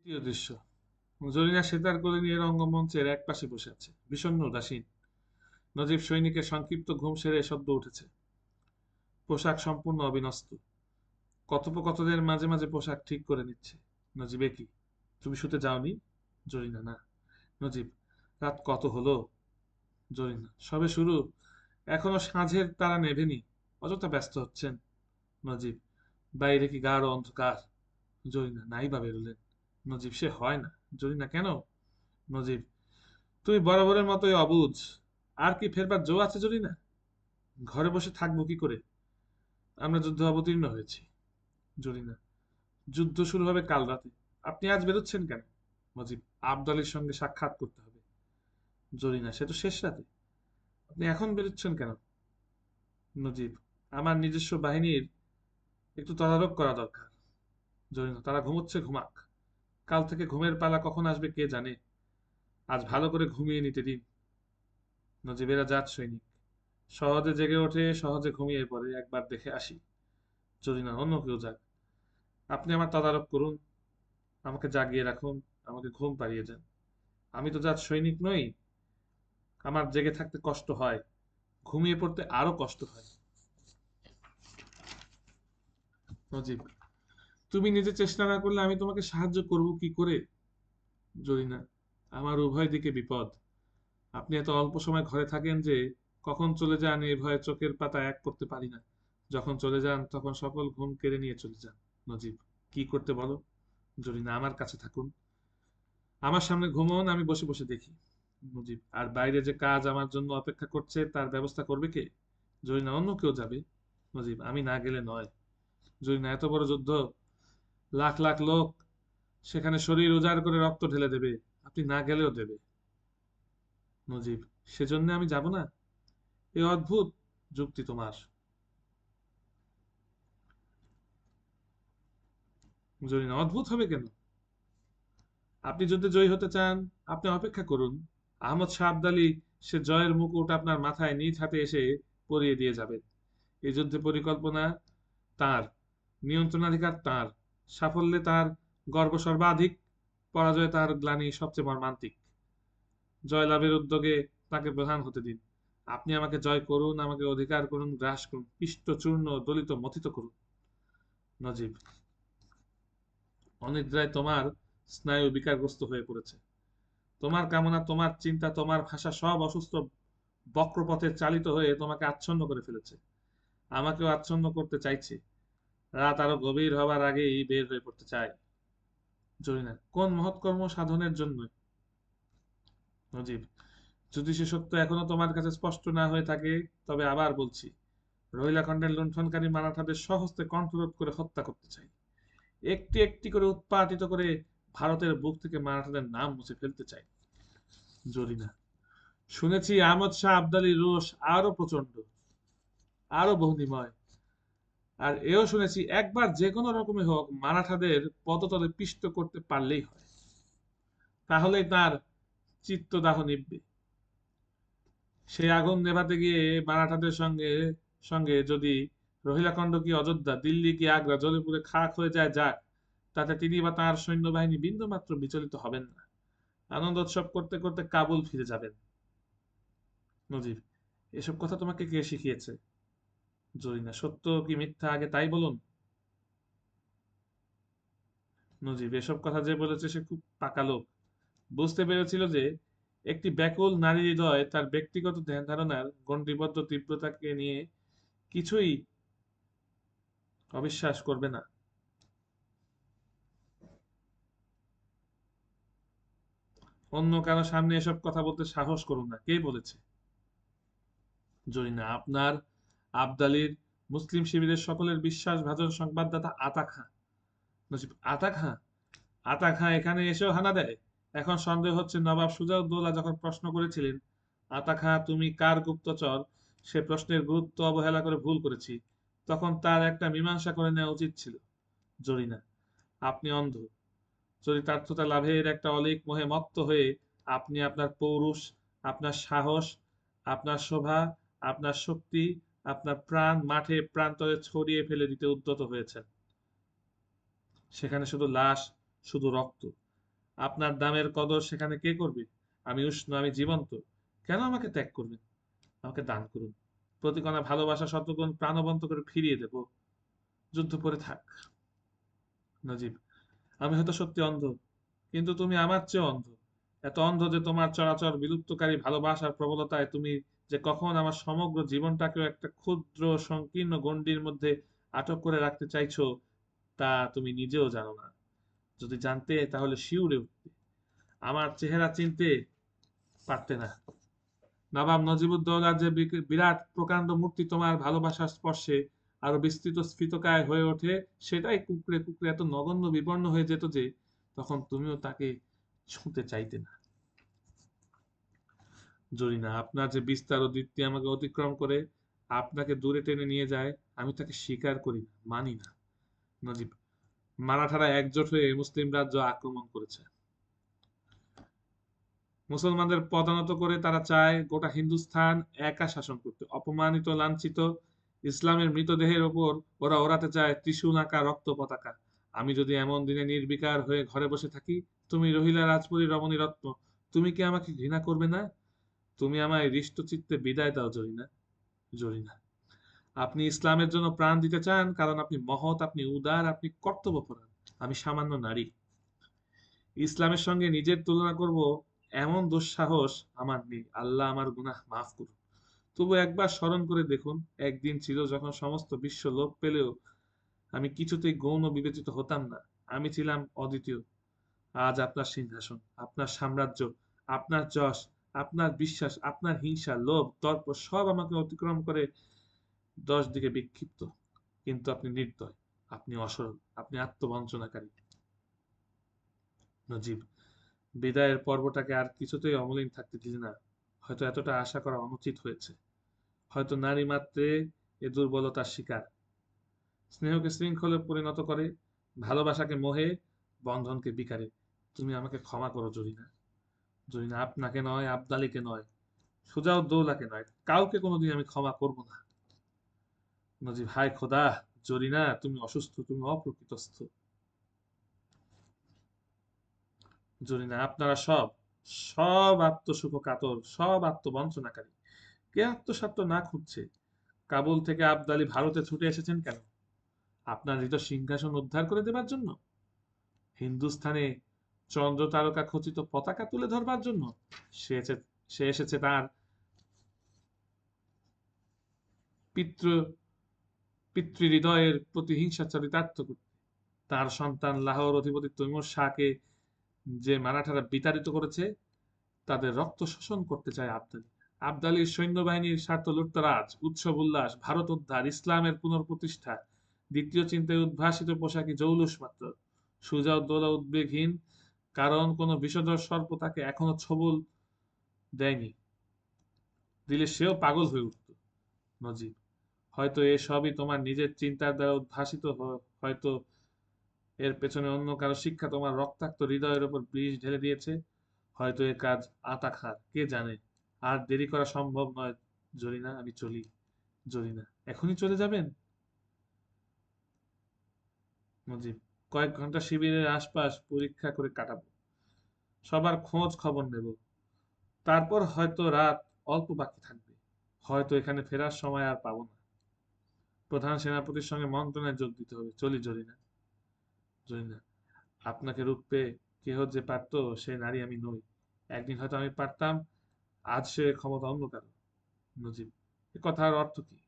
তৃতীয় দৃশ্য। জরিনা সেতার কোলে নিয়ে রঙ্গমঞ্চের এক পাশে বসে আছে, বিষণ্ণ উদাসীন। নজিব সৈনিকের সংক্ষিপ্ত ঘুম সেরে সদ্য উঠেছে, পোশাক সম্পূর্ণ অবিন্যস্ত। কথোপকথনের মাঝে মাঝে পোশাক ঠিক করে নিচ্ছে। নজিব: এ কি, তুমি শুতে যাওনি? জরিনা: না। নজিব: রাত কত হলো? জরিনা: সবে শুরু, এখনো সাঁঝের তারা নেভেনি, অযথা ব্যস্ত হচ্ছেন। নজিব: বাইরে কি গাঢ় অন্ধকার? জরিনা: নাই বা বেরোলেন। নজিব: সে হয় না। জরিনা: কেন? নজিব: তুমি বরাবরের মতোই অবুঝ। আর কি ফেরবার জো আছে জরিনা? ঘরে বসে থাকবো কি করে? আমরা যুদ্ধ অবতীর্ণ হয়েছি। জরিনা: যুদ্ধ শুরু হবে কাল রাতে, আপনি আজ বেরোচ্ছেন কেন? নজিব: আবদালের সঙ্গে সাক্ষাৎ করতে হবে। জরিনা: সে তো শেষ রাতে, আপনি এখন বেরোচ্ছেন কেন? নজিব: আমার নিজস্ব বাহিনীর একটু তদারক করা দরকার। জরিনা: তারা ঘুমোচ্ছে, ঘুমাক। কাল থেকে ঘুমের পালা কখন আসবে কে জানে। আজ ভালো করে ঘুমিয়ে নিতে দিন। নজিব: এরা জাত সৈনিক, সহজে জেগে ওঠে, সহজে ঘুমিয়ে পড়ে, একবার দেখে আসি। জরিনা: অন্য কেউ যাক, আপনি আমার তদারক করুন, আমাকে জাগিয়ে রাখুন, আমাকে ঘুম পাড়িয়ে যান। আমি তো জাত সৈনিক নই, আমার জেগে থাকতে কষ্ট হয়, ঘুমিয়ে পড়তে আরো কষ্ট হয়। নজিব: তুমি নিজে চেষ্টা না করলে আমি তোমাকে সাহায্য করব কি করে? জরিনা: আমার উভয় দিকে বিপদ। আপনি এত অল্প সময় ঘরে থাকেন যে কখন চলে যান এই ভয়ে চোখের পাতা এক করতে পারি না। যখন চলে যান তখন সকল ঘুম কেড়ে নিয়ে চলে যান। নজিব: কি করতে বলো? জরিনা: আমার কাছে থাকুন, আমার সামনে ঘুমোন, আমি বসে বসে দেখি। নজিব: আর বাইরে যে কাজ আমার জন্য অপেক্ষা করছে তার ব্যবস্থা করবে কে? জরিনা: অন্য কেউ যাবে। নজিব: আমি না গেলে নয়। জরিনা: এত বড় যুদ্ধ, লাখ লাখ লোক সেখানে শরীর উজাড় করে রক্ত ঢেলে দেবে, আপনি না গেলেও দেবে। নজিব: সেজন্য আমি যাব না? এ অদ্ভুত যুক্তি তোমার। জরিনা: অদ্ভুত হবে কেন? আপনি যুদ্ধে জয়ী হতে চান, আপনি অপেক্ষা করুন। আহমদ শাহ আবদালী সে জয়ের মুকুট আপনার মাথায় নিজ হাতে এসে পরিয়ে দিয়ে যাবেন। এই যুদ্ধে পরিকল্পনা তার, নিয়ন্ত্রণাধিকার তার, সাফল্যে তার গর্ব সর্বাধিক, পরাজয়ে তার গ্লানি সবচেয়ে মর্মান্তিক। জয়লাভের উদ্যোগে তাকে প্রধান হতে দিন। আপনি আমাকে জয় করুন, আমাকে অধিকার করুন, গ্রাস করুন, পিষ্ট চূর্ণ দলিত মথিত করুন। নজিব: অনিদ্রায় তোমার স্নায়ু বিকারগ্রস্ত হয়ে পড়েছে। তোমার কামনা, তোমার চিন্তা, তোমার ভাষা সব অসুস্থ বক্রপথে চালিত হয়ে তোমাকে আচ্ছন্ন করে ফেলেছে, আমাকেও আচ্ছন্ন করতে চাইছে। রাত আরো গভীর হবার আগেই বের হয়ে পড়তে চাই। জরিনা: কোন মহৎকর্ম সাধনের জন্য? নজিব: যদি সে সত্য এখনো তোমার কাছে স্পষ্ট না হয়ে থাকে, তবে আবার বলছি, রোহিলাখণ্ডের লুণ্ঠনকারী মারাঠাদের স্বহস্তে কণ্ঠরোধ করে হত্যা করতে চাই। একটি একটি করে উৎপাটিত করে ভারতের বুক থেকে মারাঠাদের নাম মুছে ফেলতে চাই। জরিনা: শুনেছি আহমদ শাহ আবদালীর রোষ আরো প্রচন্ড, আরো বহুনিময়। আর এও শুনেছি একবার যে কোনো রকমে হোক মারাঠাদের পদতলে পিষ্ট করতে পারলেই হয়, তাহলেই তার চিত্তদাহ নিববে। সেই আগুন নেভাতে গিয়ে মারাঠাদের সঙ্গে সঙ্গে যদি রোহিলাখণ্ড কি অযোধ্যা, দিল্লি কি আগ্রা জ্বলে পুড়ে খাক হয়ে যায়, যাক, তাতে তিনি বা তার সৈন্যবাহিনী বিন্দুমাত্র বিচলিত হবেন না, আনন্দ উৎসব করতে করতে কাবুল ফিরে যাবেন। নজিব: এসব কথা তোমাকে কে শিখিয়েছে? জরিনা: সত্য কি মিথ্যা আগে তাই বলুন। নজিব: এসব কথা যে বলেছে সে খুব পাকা লোক, বুঝতে পেরেছিল যে একটি ব্যাকুল নারী হৃদয় তার ব্যক্তিগত ধ্যান ধারণার গণ্ডিবদ্ধ তীব্রতাকে নিয়ে কিছুই অবিশ্বাস করবে না। অন্য কারো সামনে এসব কথা বলতে সাহস করুন না, কে বলেছে? জরিনা: আপনার, আবদালির, মুসলিম শিবিরের সকলের বিশ্বাসভাজন সংবাদদাতা আতা খাঁ। নজিব: আতা খাঁ? আতা খাঁ এখানে এসেও হানা দেয়? এখন সন্দেহ হচ্ছে নবাব সুজাউদ্দৌলা যখন প্রশ্ন করেছিলেন, আতা খাঁ তুমি কার গুপ্তচর, সে প্রশ্নের গুরুত্ব অবহেলা করে ভুল করেছি, তখন তার একটা মীমাংসা করে নেওয়া উচিত ছিল। জরিনা: আপনি অন্ধ, চরিতার্থতা লাভের একটা অলীক মোহে মত্ত হয়ে আপনি আপনার পৌরুষ, আপনার সাহস, আপনার শোভা, আপনার শক্তি, আপনার প্রাণ মাঠে প্রান্তরে ছড়িয়ে ফেলে দিতে উদ্যত হয়েছেন। সেখানে শুধু লাশ, শুধু রক্ত। আপনার দামের কদর সেখানে কে করবে? আমি উষ্ণ, আমি জীবন্ত। কেন আমাকে ত্যাগ করবেন? আমাকে দান করুন। প্রতিকণা ভালোবাসা শতগুণ প্রাণবন্ত করে ফিরিয়ে দেব। যুদ্ধ পরে থাক। নজিব: আমি হয়তো সত্যি অন্ধ, কিন্তু তুমি আমার চেয়ে অন্ধ। এত অন্ধ যে তোমার চরাচর বিলুপ্তকারী ভালোবাসার প্রবলতায় তুমি যে কখন আমার সমগ্র জীবনটাকেও একটা ক্ষুদ্র সংকীর্ণ গণ্ডির মধ্যে আটক করে রাখতে চাইছো, তা তুমি নিজেও জানো না। যদি জানতে, তাহলে শিউরে উঠতে। আমার চেহারা চিনতে পারতে না। নবাব নজিবুদ্দৌলার যে বিরাট প্রকাণ্ড মূর্তি তোমার ভালোবাসার স্পর্শে আরো বিস্তৃত স্ফীতকায় হয়ে ওঠে, সেটাই কুঁকড়ে কুঁকড়ে এত নগণ্য বিবর্ণ হয়ে যেত যে তখন তুমিও তাকে ছুঁতে চাইতে না। জরিনা: আপনার যে বিস্তার ও দীপ্তি আমাকে অতিক্রম করে আপনাকে দূরে টেনে নিয়ে যায়, আমি তাকে স্বীকার করি না, মানি না। নজিব: মারাঠারা একজোট হয়ে মুসলিম রাজ্য আক্রমণ করেছে। মুসলমানদের পদানত করে তারা চায় গোটা হিন্দুস্থান একা শাসন করতে। অপমানিত, লাঞ্ছিত ইসলামের মৃতদেহের ওপর ওরা ওড়াতে চায় ত্রিশূল আঁকা রক্ত পতাকা। আমি যদি এমন দিনে নির্বিকার হয়ে ঘরে বসে থাকি, তুমি রহিলা রাজপুরী রমণী রত্ন, তুমি কি আমাকে ঘৃণা করবে না? তুমি আমায় হৃষ্টচিত্তে বিদায় দাও জরিনা। জরিনা: আপনি ইসলামের জন্য প্রাণ দিতে চান, কারণ আপনি মহৎ, আপনি উদার, আপনি কর্তব্যপরায়ণ। আমি সামান্য নারী। ইসলামের সঙ্গে নিজের তুলনা করব, এমন দুঃসাহস আমার নেই। আল্লাহ আমার গুনাহ মাফ করুন। তবু একবার স্মরণ করে দেখুন, একদিন ছিল যখন সমস্ত বিশ্ব লোপ পেলেও আমি কিছুতেই গৌণ বিবেচিত হতাম না। আমি ছিলাম অদ্বিতীয়। আজ আপনার সিংহাসন, আপনার সাম্রাজ্য, আপনার যশ, আপনার বিশ্বাস, আপনার হিংসা, লোভ, দর্প সব আমাকে অতিক্রম করে 10 দিকে বিক্ষিপ্ত। কিন্তু আপনি নির্দয়, আপনি অসরল, আপনি আত্মবঞ্চনাকারী। নজিব: বিদায়ের পর্বটাকে আর কিছুতেই অমলিন থাকতে দিলে না। হয়তো এতটা আশা করা অনুচিত হয়েছে। হয়তো নারী মাত্রে এ দুর্বলতার শিকার। স্নেহকে শৃঙ্খলে পরিণত করে, ভালোবাসাকে মোহে, বন্ধনকে বিকারে। তুমি আমাকে ক্ষমা করো জরিনা। জরিনা: আপনাকে নয়, আবদালিকে নয়, সুজাউদ্দৌলাকে নয়, কাউকে কোনোদিন আমি ক্ষমা করব না। নজিব: হায় খোদা! জরিনা, তুমি অসুস্থ, তুমি অপ্রকৃতস্থ। জরিনা: আপনারা সব, সব আত্মসুখ কাতর, সব আত্মবঞ্চনাকারী। কে আত্মস্বার্থ না খুঁজছে? কাবুল থেকে আবদালি ভারতে ছুটে এসেছেন কেন? আপনার হৃদয় সিংহাসন উদ্ধার করে দেবার জন্য? হিন্দুস্থানে চন্দ্র তারকা খচিত পতাকা তুলে ধরবার জন্য? সে এসেছে তার পিতৃ পিতৃহৃদয়ের প্রতি হিংসা চরিতার্থ করতে। তার সন্তান লাহোর অধিপতি তৈমুর শাহকে যে মারাঠারা বিতাড়িত করেছে, তাদের রক্ত শোষণ করতে চায় আবদালি। আবদালির সৈন্যবাহিনীর স্বার্থ লুটতরাজ, উৎসব উল্লাস, ভারত উদ্ধার, ইসলামের পুনঃপ্রতিষ্ঠা। দ্বিতীয় চিন্তায় উদ্ভাসিত পোশাকি জৌলুস মাত্র। সুজাউদ্দৌলা উদ্বেগহীন, কারণ কোন বিষধর সর্প তাকে এখনো ছবল দেয়নি। দিলে সেও পাগল হয়ে উঠত। নজিব: হয়তো এ সবই তোমার নিজের চিন্তার দ্বারা উদ্ভাসিত, হয়তো এর পেছনে অন্য কারো শিক্ষা তোমার রক্তাক্ত হৃদয়ের উপর বিষ ঢেলে দিয়েছে। হয়তো এ কাজ আতাখার, কে জানে। আর দেরি করা সম্ভব নয় জরিনা, আমি চলি। জরিনা: এখনই চলে যাবেন? মুজিব: কয়েক ঘন্টা শিবিরের আশপাশ পরীক্ষা করে কাটাবো, সবার খোঁজ খবর নেব। তারপর হয়তো রাত অল্প বাকি থাকবে। হয়তো এখানে ফেরার সময় আর পাবো না। প্রধান সেনাপতির সঙ্গে মন্ত্রণায় যোগ দিতে হবে। চলি জরিনা। জরিনা: আপনাকে রূপে কেহ যে পারত, সে নারী আমি নই। একদিন হয়তো আমি পারতাম, আজ সে ক্ষমতা অন্য কারো। নজিব: এ কথার অর্থ কি?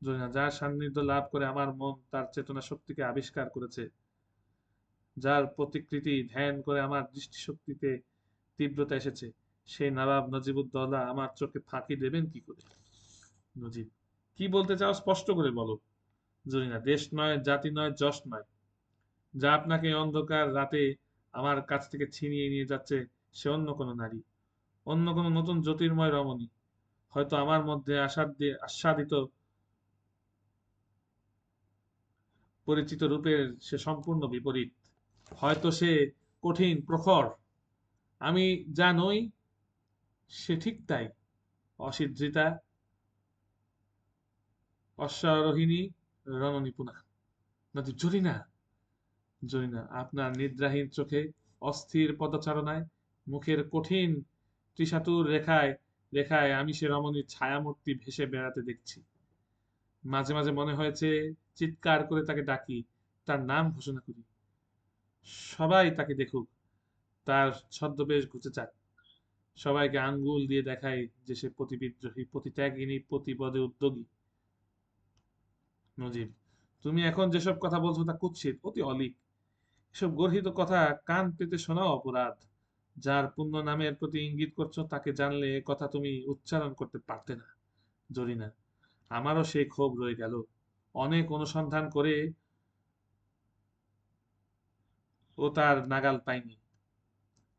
জরিনা: যার সান্নিধ্য লাভ করে আমার মন তার চেতনা শক্তিকে আবিষ্কার করেছে, যার প্রতিকৃতি ধ্যান করে আমার দৃষ্টিশক্তিতে তীব্রতা এসেছে, সেই নবাব নজিবুদ্দৌলা আমার চোখে ফাঁকি দেবেন কি করে? নজিব: কি বলতে চাও স্পষ্ট করে বলো। জরিনা: দেশ নয়, জাতি নয়, যশ নয়। যা আপনাকে এই অন্ধকার রাতে আমার কাছ থেকে ছিনিয়ে নিয়ে যাচ্ছে, সে অন্য কোনো নারী, অন্য কোনো নতুন জ্যোতির্ময় রমণী। হয়তো আমার মধ্যে আস্বাদিত পরিচিত রূপের সে সম্পূর্ণ বিপরীত। হয়তো সে কঠিন, প্রখর। আমি যা নই, সে ঠিক তাই। অসিদ্ধৃতা, অশ্বারোহিণী, রণনিপুণা। নদী জরিনা। জরিনা: আপনার নিদ্রাহীন চোখে অস্থির পদচারণায়, মুখের কঠিন ত্রিশাতুর রেখায় রেখায় আমি সে রমণীর ছায়ামূর্তি ভেসে বেড়াতে দেখছি। মাঝে মাঝে মনে হয়েছে চিৎকার করে তাকে ডাকি, তার নাম ঘোষণা করি, সবাই তাকে দেখুক, তার ছদ্মবেশ ঘুচে যাক, সবাইকে আঙ্গুল দিয়ে দেখায় যে সে প্রতিবিদ্রোহী, প্রতিত্যাগিনী, প্রতিপদে উদ্যোগী। নজিব: তুমি এখন যেসব কথা বলছো তা কুৎসিত, অতি অলীক। এসব গর্হিত কথা কান পেতে শোনাও অপরাধ। যার পুণ্য নামের প্রতি ইঙ্গিত করছো তাকে জানলে এ কথা তুমি উচ্চারণ করতে পারতে না। জরিনা: আমারও সেই ক্ষোভ রয়ে গেল। অনেক অনুসন্ধান করে ও তার নাগাল পাইনি।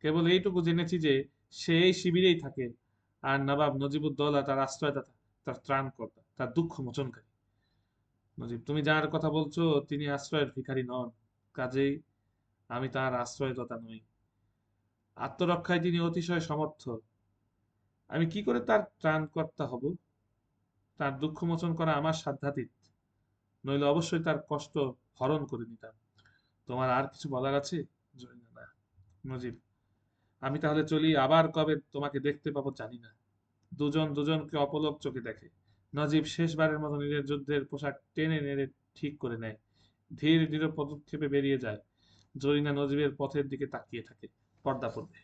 কেবল এইটুকু জেনেছি যে সে এই শিবিরেই থাকে, আর নবাব নজিবুদ্দৌলা তার আশ্রয়দাতা, তার ত্রাণকর্তা, তার দুঃখ মোচনকারী। নজিব: তুমি যার কথা বলছো তিনি আশ্রয়ের ভিখারি নন, কাজেই আমি তার আশ্রয়দাতা নই। আত্মরক্ষায় তিনি অতিশয় সমর্থ। আমি কি করে তার ত্রাণকর্তা হব? তার দুঃখ মোচন করা আমার সাধ্যাতীত, নইলে অবশ্যই তার কষ্ট হরণ করে নিতাম। তোমার আর কিছু বলার আছে? জরিনা: না। নজিব: আমি তাহলে চলি, আবার কবে তোমাকে দেখতে পাবো জানি না। দুজন দুজনকে অপলক চোখে দেখে। নজিব শেষবারের মতো নিজের যুদ্ধের পোশাক টেনে নেড়ে ঠিক করে নেয়, ধীর ধীর পদক্ষেপে বেরিয়ে যায়। জরিনা নজিবের পথের দিকে তাকিয়ে থাকে। পর্দা পড়বে।